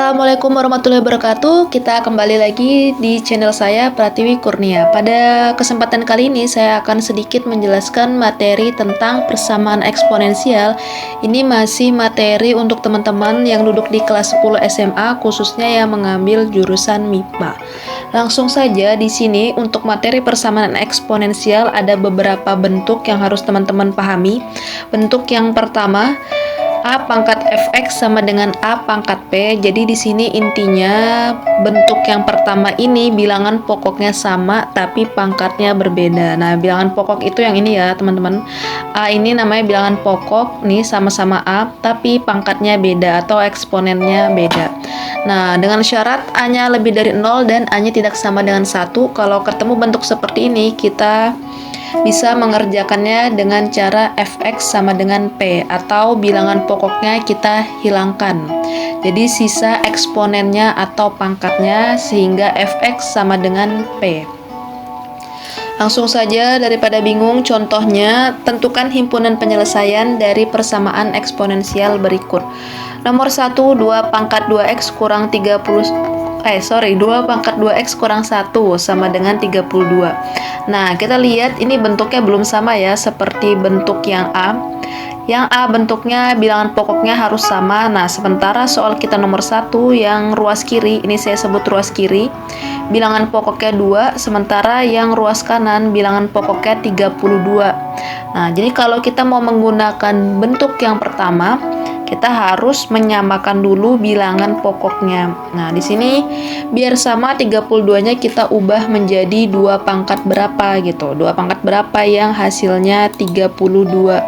Assalamualaikum warahmatullahi wabarakatuh. Kita kembali lagi di channel saya Pratiwi Kurnia. Pada kesempatan kali ini saya akan sedikit menjelaskan materi tentang persamaan eksponensial. Ini masih materi untuk teman-teman yang duduk di kelas 10 SMA, khususnya yang mengambil jurusan MIPA. Langsung saja di sini untuk materi persamaan eksponensial ada beberapa bentuk yang harus teman-teman pahami. Bentuk yang pertama, A pangkat fx sama dengan A pangkat p. Jadi di sini intinya bentuk yang pertama ini bilangan pokoknya sama tapi pangkatnya berbeda. Nah, bilangan pokok itu yang ini ya, teman-teman. A ini namanya bilangan pokok, nih sama-sama A tapi pangkatnya beda atau eksponennya beda. Nah, dengan syarat A-nya lebih dari 0 dan A-nya tidak sama dengan 1. Kalau ketemu bentuk seperti ini, kita bisa mengerjakannya dengan cara fx sama dengan p atau bilangan pokoknya kita hilangkan. Jadi sisa eksponennya atau pangkatnya sehingga fx sama dengan p. Langsung saja daripada bingung, contohnya tentukan himpunan penyelesaian dari persamaan eksponensial berikut. Nomor 1, 2 pangkat 2x kurang 2 pangkat 2x kurang 1 sama dengan 32. Nah, kita lihat ini bentuknya belum sama ya, seperti bentuk yang A. Yang A bentuknya bilangan pokoknya harus sama. Nah, sementara soal kita nomor 1 yang ruas kiri, ini saya sebut ruas kiri, bilangan pokoknya 2, sementara yang ruas kanan bilangan pokoknya 32. Nah, jadi kalau kita mau menggunakan bentuk yang pertama, kita harus menyamakan dulu bilangan pokoknya. Nah, di sini biar sama 32-nya kita ubah menjadi 2 pangkat berapa gitu. 2 pangkat berapa yang hasilnya 32.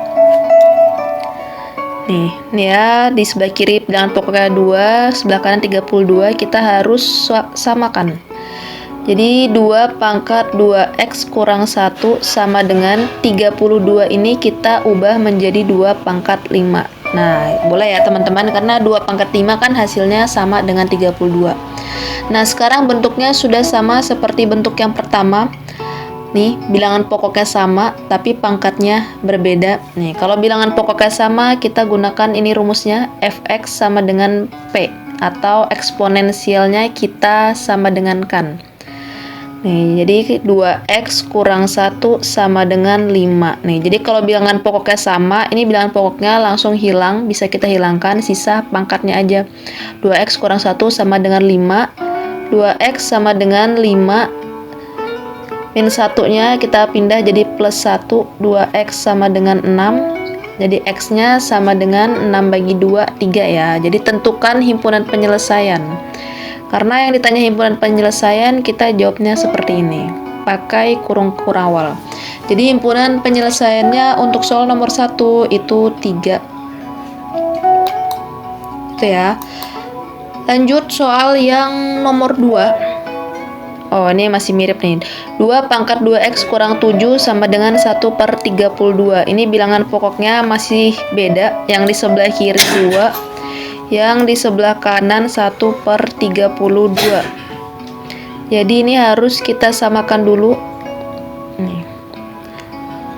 Nih ya, di sebelah kiri bilangan pokoknya 2, sebelah kanan 32, kita harus samakan. Jadi 2 pangkat 2x kurang 1 sama dengan 32 ini kita ubah menjadi 2 pangkat 5. Nah, boleh ya teman-teman, karena 2 pangkat 5 kan hasilnya sama dengan 32. Nah, sekarang bentuknya sudah sama seperti bentuk yang pertama. Nih, bilangan pokoknya sama, tapi pangkatnya berbeda. Nih, kalau bilangan pokoknya sama, kita gunakan ini rumusnya, fx sama dengan p, atau eksponensialnya kita sama dengan kan. Nih, jadi 2x kurang 1 sama dengan 5. Nih, jadi kalau bilangan pokoknya sama, ini bilangan pokoknya langsung hilang, bisa kita hilangkan, sisa pangkatnya aja. 2x kurang 1 sama dengan 5. 2x sama dengan 5. Min 1-nya kita pindah jadi plus 1. 2x sama dengan 6. Jadi x-nya sama dengan 6 bagi 2, 3 ya. Jadi tentukan himpunan penyelesaian. Karena yang ditanya himpunan penyelesaian, kita jawabnya seperti ini, pakai kurung awal. Jadi himpunan penyelesaiannya untuk soal nomor 1 itu 3. Itu ya. Lanjut soal yang nomor 2. Oh, ini masih mirip nih. 2 pangkat 2x kurang 7 sama dengan 1/32. Ini bilangan pokoknya masih beda. Yang di sebelah kiri 2. Yang di sebelah kanan 1/32. Jadi ini harus kita samakan dulu. Nih.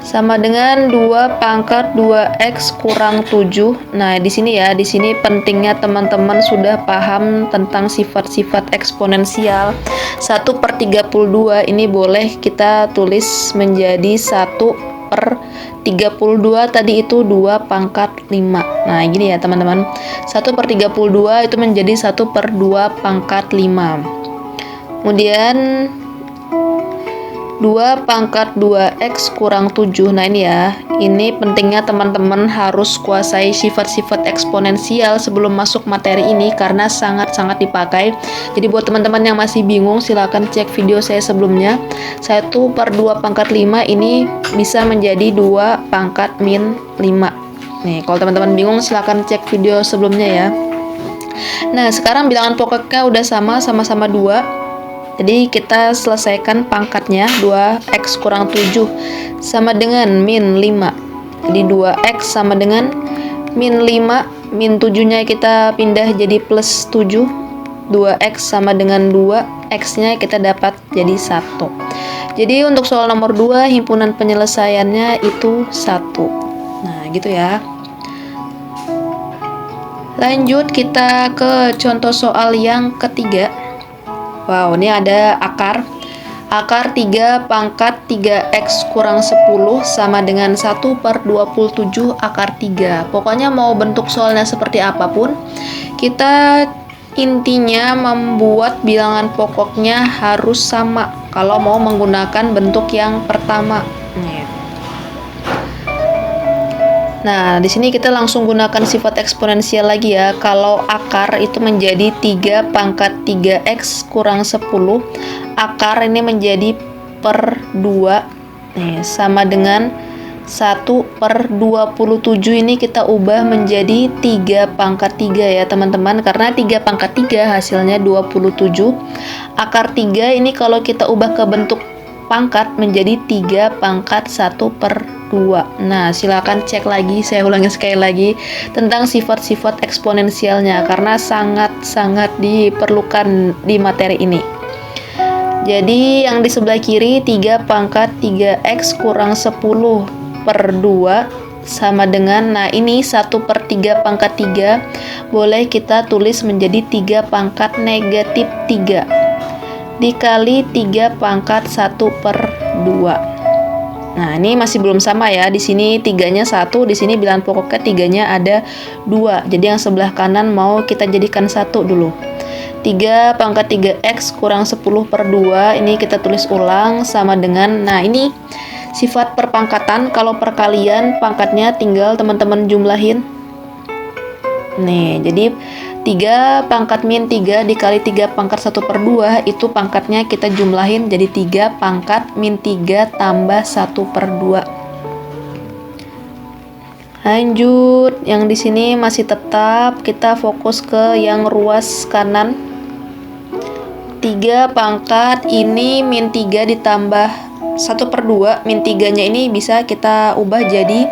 Sama dengan 2 pangkat 2x kurang 7. Nah, di sini ya, di sini pentingnya teman-teman sudah paham tentang sifat-sifat eksponensial. 1/32 ini boleh kita tulis menjadi 1/32 tadi itu 2 pangkat 5. Nah, gini ya teman-teman. 1/32 itu menjadi 1/2 pangkat 5. Kemudian 2 pangkat 2x kurang 7. Nah, ini ya. Ini pentingnya teman-teman harus kuasai sifat-sifat eksponensial sebelum masuk materi ini karena sangat-sangat dipakai. Jadi buat teman-teman yang masih bingung, silahkan cek video saya sebelumnya. 1/2 pangkat 5 ini bisa menjadi 2 pangkat min 5. Nih, kalau teman-teman bingung silahkan cek video sebelumnya ya. Nah, sekarang bilangan pokoknya udah sama-sama 2. Jadi kita selesaikan pangkatnya. 2x kurang 7 sama dengan min 5. Jadi 2x sama dengan min 5. Min 7-nya kita pindah jadi plus 7. 2x sama dengan 2. X-nya kita dapat jadi 1. Jadi untuk soal nomor 2, himpunan penyelesaiannya itu 1. Nah, gitu ya. Lanjut kita ke contoh soal yang ketiga. Wow, ini ada akar. Akar 3 pangkat 3x kurang 10 sama dengan 1/27 akar 3. Pokoknya mau bentuk soalnya seperti apapun, kita intinya membuat bilangan pokoknya harus sama kalau mau menggunakan bentuk yang pertama. Nah, di sini kita langsung gunakan sifat eksponensial lagi ya. Kalau akar itu menjadi 3 pangkat 3x kurang 10, akar ini menjadi per 2. Nih, sama dengan 1/27 ini kita ubah menjadi 3 pangkat 3 ya teman-teman. Karena 3 pangkat 3 hasilnya 27. Akar 3 ini kalau kita ubah ke bentuk pangkat menjadi 3 pangkat 1/2. Nah, silakan cek lagi, saya ulangi sekali lagi tentang sifat-sifat eksponensialnya karena sangat-sangat diperlukan di materi ini. Jadi yang di sebelah kiri 3 pangkat 3x kurang 10/2 sama dengan, nah ini 1/3 pangkat 3 boleh kita tulis menjadi 3 pangkat negatif 3 dikali 3 pangkat 1/2. Nah, ini masih belum sama ya. Di sini 3-nya 1, di sini bilangan pokoknya 3-nya ada 2. Jadi yang sebelah kanan mau kita jadikan 1 dulu. 3 pangkat 3x kurang 10/2 ini kita tulis ulang sama dengan, nah ini sifat perpangkatan. Kalau perkalian pangkatnya tinggal teman-teman jumlahin. Nih, jadi 3 pangkat min 3 dikali 3 pangkat 1/2 itu pangkatnya kita jumlahin jadi 3 pangkat min 3 tambah 1/2. Lanjut, yang di sini masih tetap kita fokus ke yang ruas kanan. 3 pangkat ini min 3 ditambah 1/2, min 3-nya ini bisa kita ubah jadi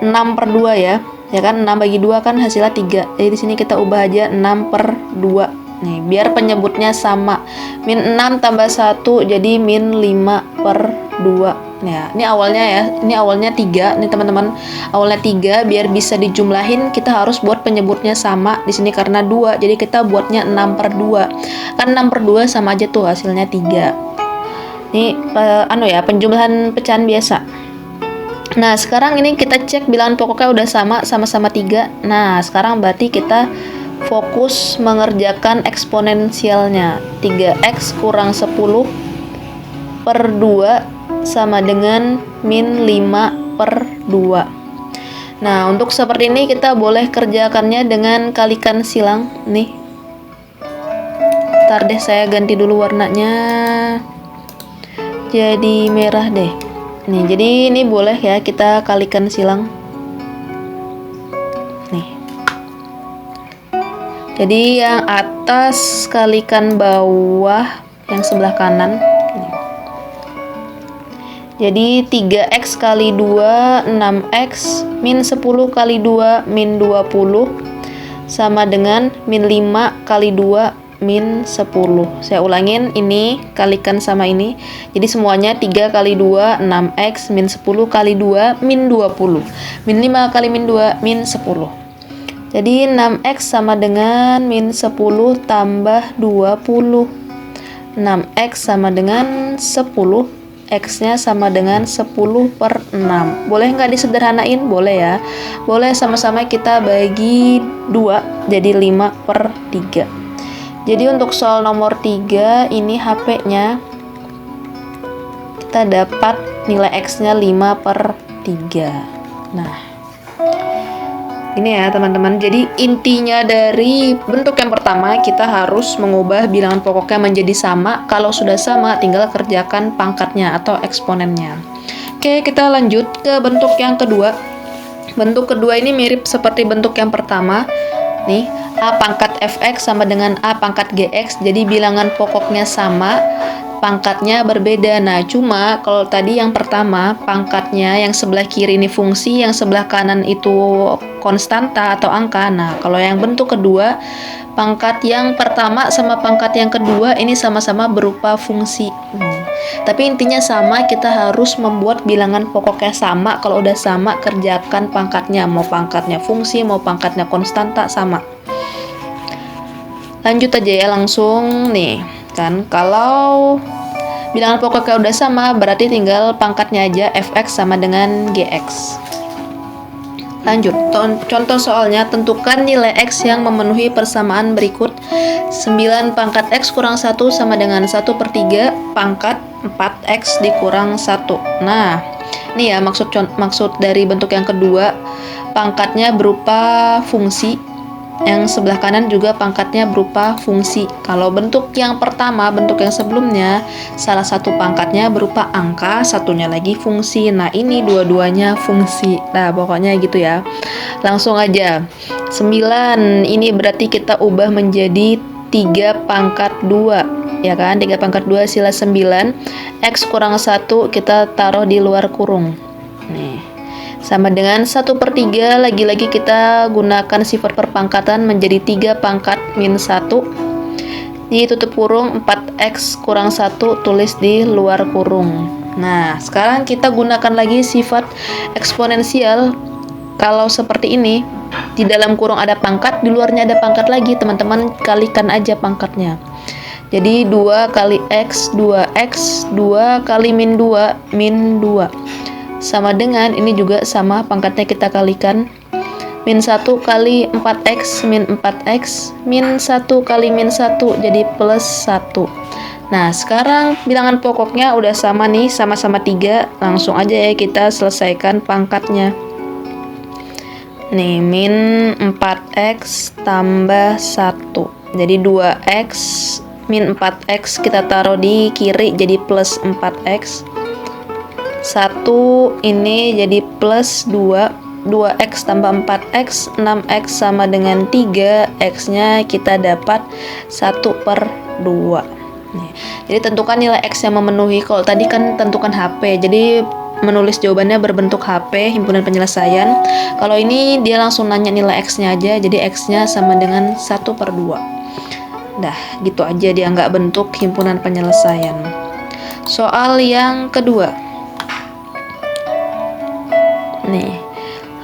6/2 ya. Ya kan, 6 bagi 2 kan hasilnya 3. Jadi di sini kita ubah aja 6/2. Nih, biar penyebutnya sama. Min 6 tambah 1 jadi min 5/2. Nah, ini awalnya ya. Ini awalnya 3 nih teman-teman. Awalnya 3, biar bisa dijumlahin kita harus buat penyebutnya sama. Di sini karena 2, jadi kita buatnya 6/2. Kan 6/2 sama aja tuh hasilnya 3. Ini penjumlahan pecahan biasa. Nah, sekarang ini kita cek bilangan pokoknya udah sama-sama 3. Nah, sekarang berarti kita fokus mengerjakan eksponensialnya. 3x kurang 10/2 sama dengan min 5/2. Nah, untuk seperti ini kita boleh kerjakannya dengan kalikan silang. Nih, ntar deh saya ganti dulu warnanya jadi merah deh. Nih, jadi ini boleh ya kita kalikan silang. Nih. Jadi yang atas kalikan bawah yang sebelah kanan. Nih. Jadi 3x kali 2 6x min 10 kali 2 min 20 sama dengan min 5 kali 2 min 10. Saya ulangin, ini kalikan sama ini. Jadi semuanya 3 kali 2 6x min 10 kali 2 min 20. Min 5 kali min 2 min 10. Jadi 6x sama dengan min 10 tambah 20. 6x sama dengan 10. X-nya sama dengan 10/6. Boleh nggak disederhanain? Boleh ya. Boleh, sama-sama kita bagi 2 jadi 5/3. Jadi untuk soal nomor 3 ini HP-nya kita dapat nilai X-nya 5/3. Nah, ini ya teman-teman. Jadi intinya dari bentuk yang pertama kita harus mengubah bilangan pokoknya menjadi sama. Kalau sudah sama tinggal kerjakan pangkatnya atau eksponennya. Oke, kita lanjut ke bentuk yang kedua. Bentuk kedua ini mirip seperti bentuk yang pertama. Nih, A pangkat fx sama dengan A pangkat gx, jadi bilangan pokoknya sama, pangkatnya berbeda. Nah, cuma kalau tadi yang pertama, pangkatnya yang sebelah kiri ini fungsi, yang sebelah kanan itu konstanta atau angka. Nah, kalau yang bentuk kedua, pangkat yang pertama sama pangkat yang kedua ini sama-sama berupa fungsi. Tapi intinya sama, kita harus membuat bilangan pokoknya sama. Kalau udah sama, kerjakan pangkatnya. Mau pangkatnya fungsi, mau pangkatnya konstanta, sama. Lanjut aja ya, langsung nih. Kan kalau bilangan pokoknya udah sama, berarti tinggal pangkatnya aja, fx sama dengan gx. Lanjut, contoh soalnya, tentukan nilai x yang memenuhi persamaan berikut. 9 pangkat x kurang 1 sama dengan 1/3 pangkat 4x dikurang 1. Nah, ini ya maksud dari bentuk yang kedua, pangkatnya berupa fungsi. Yang sebelah kanan juga pangkatnya berupa fungsi. Kalau bentuk yang pertama, bentuk yang sebelumnya, salah satu pangkatnya berupa angka, satunya lagi fungsi. Nah, ini dua-duanya fungsi. Nah, pokoknya gitu ya. Langsung aja. 9 ini berarti kita ubah menjadi 3 pangkat 2. Ya kan? 3 pangkat 2 sila 9. X kurang 1 kita taruh di luar kurung. Nih. Sama dengan 1/3, lagi-lagi kita gunakan sifat perpangkatan menjadi 3 pangkat min 1. Ini tutup kurung, 4x kurang 1 tulis di luar kurung. Nah, sekarang kita gunakan lagi sifat eksponensial. Kalau seperti ini, di dalam kurung ada pangkat, di luarnya ada pangkat lagi, teman-teman kalikan aja pangkatnya. Jadi 2 kali x, 2x, 2 kali min 2, min 2. Sama dengan, ini juga sama, pangkatnya kita kalikan. Min 1 kali 4x, min 4x, min 1 kali min 1, jadi plus 1. Nah, sekarang bilangan pokoknya udah sama nih, sama-sama 3. Langsung aja ya kita selesaikan pangkatnya. Nih, min 4x tambah 1. Jadi 2x, min 4x kita taruh di kiri, jadi plus 4x. 1 ini jadi plus 2, 2x tambah 4x, 6x sama dengan 3, x-nya kita dapat 1/2. Jadi tentukan nilai x yang memenuhi. Kalau tadi kan tentukan HP, jadi menulis jawabannya berbentuk HP, himpunan penyelesaian. Kalau ini dia langsung nanya nilai x-nya aja, jadi x-nya sama dengan 1/2. Dah, gitu aja, dia nggak bentuk himpunan penyelesaian. Soal yang kedua. Nih,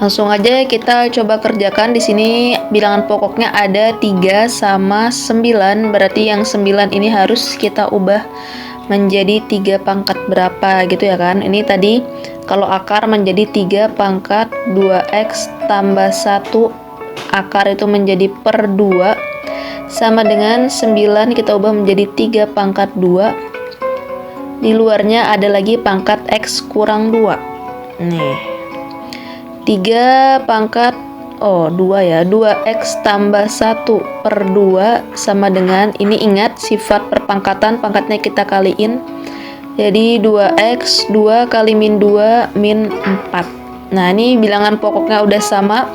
langsung aja kita coba kerjakan. Di sini bilangan pokoknya ada 3 sama 9, berarti yang 9 ini harus kita ubah menjadi 3 pangkat berapa gitu ya kan. Ini tadi kalau akar menjadi 3 pangkat 2x tambah 1, akar itu menjadi per 2, sama dengan 9 kita ubah menjadi 3 pangkat 2. Di luarnya ada lagi pangkat x kurang 2. Nih, 3 pangkat 2 ya, 2x tambah 1/2 sama dengan, ini ingat sifat perpangkatan, pangkatnya kita kaliin, jadi 2x, 2 kali min 2, min 4. Nah, ini bilangan pokoknya udah sama.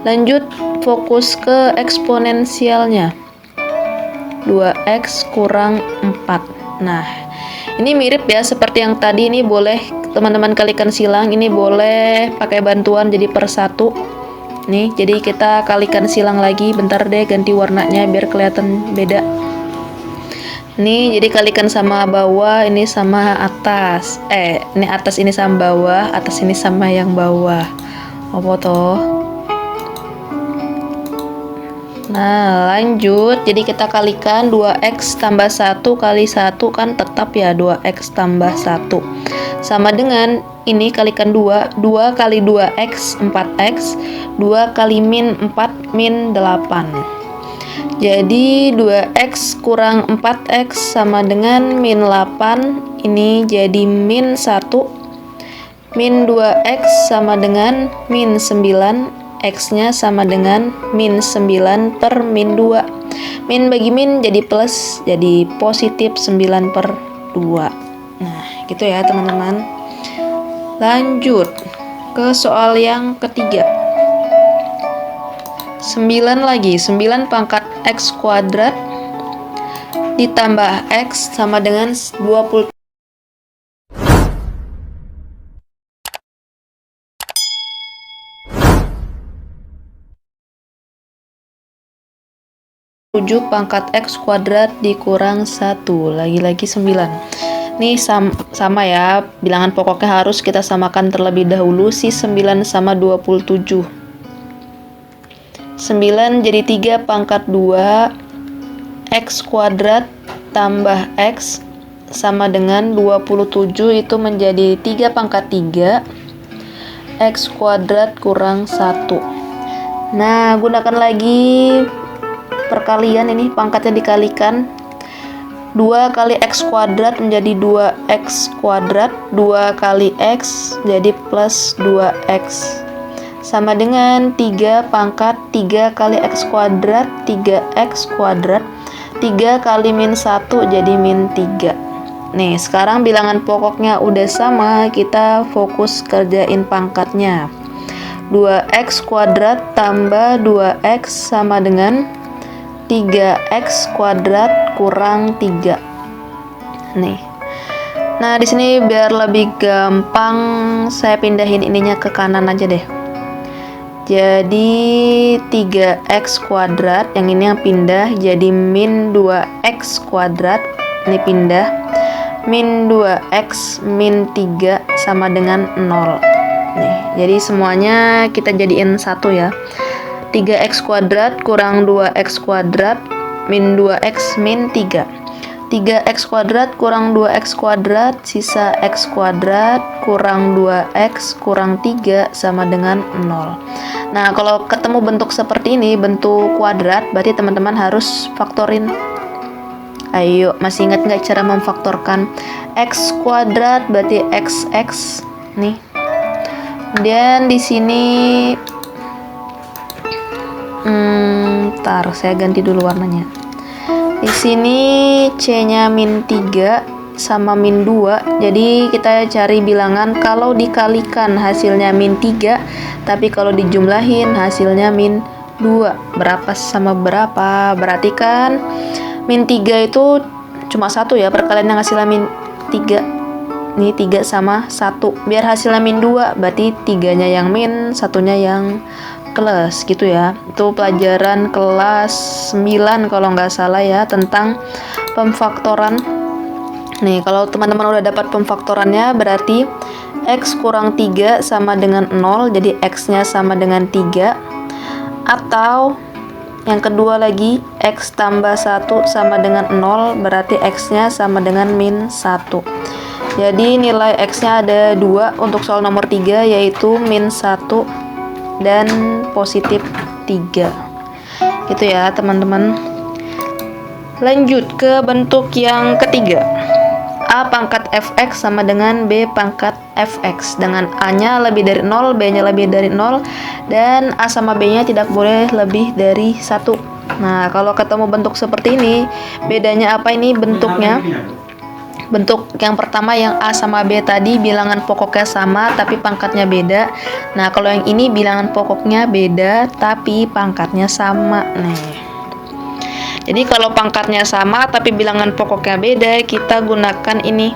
Lanjut fokus ke eksponensialnya, 2x kurang 4. Nah, ini mirip ya seperti yang tadi. Ini boleh teman-teman kalikan silang, ini boleh pakai bantuan jadi per 1. Nih, jadi kita kalikan silang lagi. Bentar deh, ganti warnanya biar kelihatan beda. Nih, jadi kalikan sama bawah, ini sama atas. Ini atas ini sama bawah, atas ini sama yang bawah. Apa toh? Nah, lanjut. Jadi kita kalikan 2x tambah 1 kali 1 kan tetap ya, 2x tambah 1. Sama dengan ini kalikan 2, 2 kali 2x, 4x, 2 kali min 4, min 8. Jadi 2x kurang 4x sama dengan min 8, ini jadi min 1. Min 2x sama dengan min 9, x-nya sama dengan min 9 per min 2. Min bagi min jadi plus, jadi positif 9/2. Nah, gitu ya teman-teman. Lanjut ke soal yang ketiga. 9 lagi, 9 pangkat x kuadrat ditambah x sama dengan 20. Pangkat x kuadrat dikurang 1, lagi-lagi 9. Nih sama ya, bilangan pokoknya harus kita samakan terlebih dahulu. Si 9 sama 27. 9 jadi 3 pangkat 2 X kuadrat tambah X sama dengan 27, itu menjadi 3 pangkat 3 X kuadrat kurang 1. Nah, gunakan lagi perkalian, ini pangkatnya dikalikan. 2 kali X kuadrat menjadi 2X kuadrat, 2 kali X jadi plus 2X, sama dengan 3 pangkat 3 kali X kuadrat, 3X kuadrat, 3 kali min 1 jadi min 3. Nih, sekarang bilangan pokoknya udah sama, kita fokus kerjain pangkatnya. 2X kuadrat tambah 2X sama dengan 3X kuadrat kurang 3. Nih. Nah, di sini biar lebih gampang saya pindahin ininya ke kanan aja deh. Jadi 3X kuadrat, yang ini yang pindah jadi min 2X kuadrat. Ini pindah. Min 2X min 3 sama dengan 0. Nih, jadi semuanya kita jadiin 1 ya. 3X kuadrat kurang 2X kuadrat min 2X min 3. 3X kuadrat kurang 2X kuadrat, sisa X kuadrat kurang 2X kurang 3 sama dengan 0. Nah, kalau ketemu bentuk seperti ini, bentuk kuadrat, berarti teman-teman harus faktorin. Ayo, masih ingat nggak cara memfaktorkan? X kuadrat berarti XX. Nih. Kemudian di sini ntar saya ganti dulu warnanya. Di sini C-nya min 3 sama min 2. Jadi kita cari bilangan kalau dikalikan hasilnya min 3, tapi kalau dijumlahin hasilnya min 2. Berapa sama berapa? Berarti kan min 3 itu cuma 1 ya, perkalian yang hasilnya min 3. Ini 3 sama 1. Biar hasilnya min 2, berarti 3-nya yang min, 1-nya yang plus gitu ya. Itu pelajaran kelas 9 kalau nggak salah ya, tentang pemfaktoran. Nih, kalau teman-teman udah dapat pemfaktorannya, berarti X kurang 3 sama dengan 0, jadi X-nya sama dengan 3. Atau yang kedua lagi, X tambah 1 sama dengan 0, berarti X-nya sama dengan min 1. Jadi nilai X-nya ada 2 untuk soal nomor 3, yaitu min 1 dan positif 3. Gitu ya teman-teman. Lanjut ke bentuk yang ketiga. A pangkat fx sama dengan B pangkat fx, dengan A-nya lebih dari 0, B-nya lebih dari 0, dan A sama B-nya tidak boleh lebih dari 1. Nah, kalau ketemu bentuk seperti ini, bedanya apa ini bentuknya? Bentuk yang pertama yang A sama B tadi bilangan pokoknya sama tapi pangkatnya beda. Nah, kalau yang ini bilangan pokoknya beda tapi pangkatnya sama. Nih. Jadi kalau pangkatnya sama tapi bilangan pokoknya beda, kita gunakan ini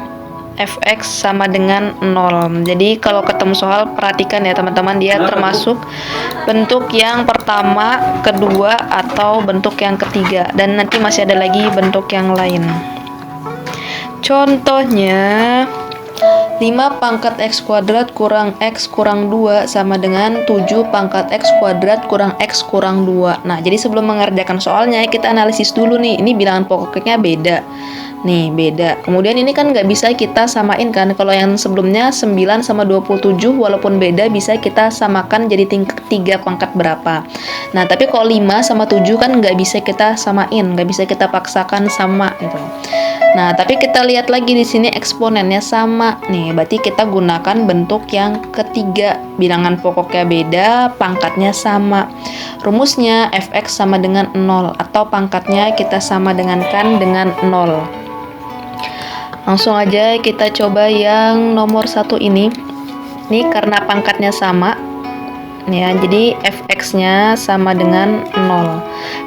fx sama dengan 0. Jadi kalau ketemu soal, perhatikan ya teman-teman, dia termasuk bentuk yang pertama, kedua, atau bentuk yang ketiga, dan nanti masih ada lagi bentuk yang lain. Contohnya 5 pangkat X kuadrat kurang X kurang 2 sama dengan 7 pangkat X kuadrat kurang X kurang 2. Nah, jadi sebelum mengerjakan soalnya, kita analisis dulu nih, ini bilangan pokoknya beda. Nih, beda. Kemudian ini kan nggak bisa kita samain kan, kalau yang sebelumnya 9 sama 27 walaupun beda bisa kita samakan jadi 3 pangkat berapa. Nah, tapi kalau 5 sama 7 kan nggak bisa kita samain, nggak bisa kita paksakan sama gitu. Nah, tapi kita lihat lagi di sini eksponennya sama. Nih, berarti kita gunakan bentuk yang ketiga. Bilangan pokoknya beda, pangkatnya sama. Rumusnya fx sama dengan 0 atau pangkatnya kita sama dengan 0. Langsung aja kita coba yang nomor 1 ini. Ini karena pangkatnya sama. Ya, jadi fx-nya sama dengan 0.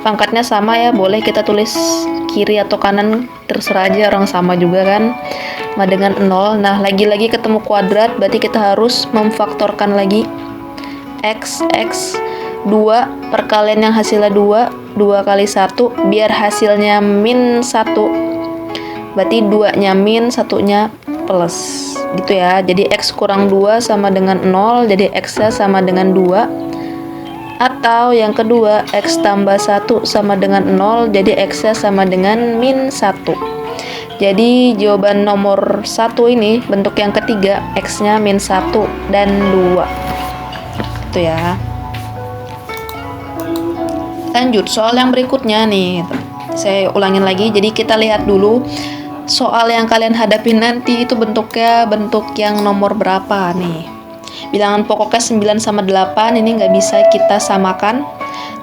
Pangkatnya sama ya, boleh kita tulis kiri atau kanan, terserah aja, orang sama juga kan, sama dengan 0. Nah, lagi-lagi ketemu kuadrat, berarti kita harus memfaktorkan lagi x 2, perkalian yang hasilnya 2 kali 1, biar hasilnya min 1, berarti 2-nya min, 1-nya plus gitu ya. Jadi X kurang 2 sama dengan 0, jadi X-nya sama dengan 2. Atau yang kedua, X tambah 1 sama dengan 0, jadi X-nya sama dengan min 1. Jadi jawaban nomor 1 ini, bentuk yang ketiga, X-nya min 1 dan 2 gitu ya. Lanjut, soal yang berikutnya nih, saya ulangin lagi. Jadi kita lihat dulu soal yang kalian hadapi nanti itu bentuknya bentuk yang nomor berapa nih. Bilangan pokoknya 9 sama 8, ini nggak bisa kita samakan.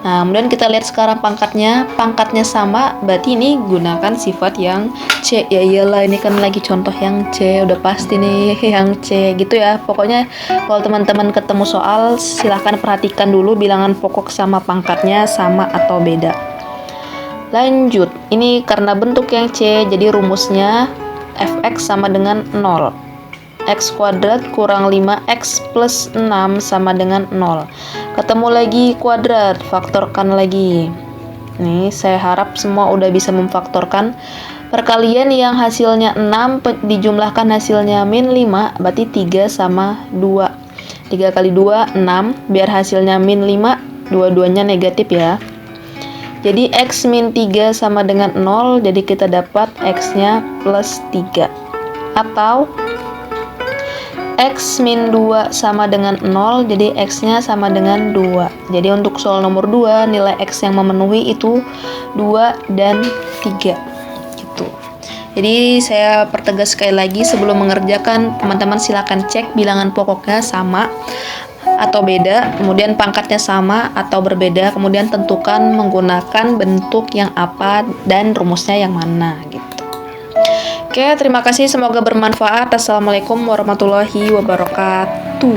Nah, kemudian kita lihat sekarang pangkatnya sama, berarti ini gunakan sifat yang C. Ya iyalah, ini kan lagi contoh yang C, udah pasti nih yang C gitu ya. Pokoknya kalau teman-teman ketemu soal, silahkan perhatikan dulu bilangan pokok sama pangkatnya sama atau beda. Lanjut, ini karena bentuk yang C, jadi rumusnya fx sama dengan 0. X kuadrat kurang 5x plus 6 sama dengan 0. Ketemu lagi kuadrat, faktorkan lagi. Nih, saya harap semua udah bisa memfaktorkan. Perkalian yang hasilnya 6 dijumlahkan hasilnya min 5, berarti 3 sama 2. 3 kali 2, 6. Biar hasilnya min 5, dua-duanya negatif ya. Jadi X min 3 sama dengan 0, jadi kita dapat X-nya plus 3. Atau X min 2 sama dengan 0, jadi X-nya sama dengan 2. Jadi untuk soal nomor 2, nilai X yang memenuhi itu 2 dan 3 gitu. Jadi saya pertegas sekali lagi, sebelum mengerjakan, teman-teman silakan cek bilangan pokoknya sama atau beda, kemudian pangkatnya sama atau berbeda, kemudian tentukan menggunakan bentuk yang apa dan rumusnya yang mana gitu. Oke, terima kasih, semoga bermanfaat. Assalamualaikum warahmatullahi wabarakatuh.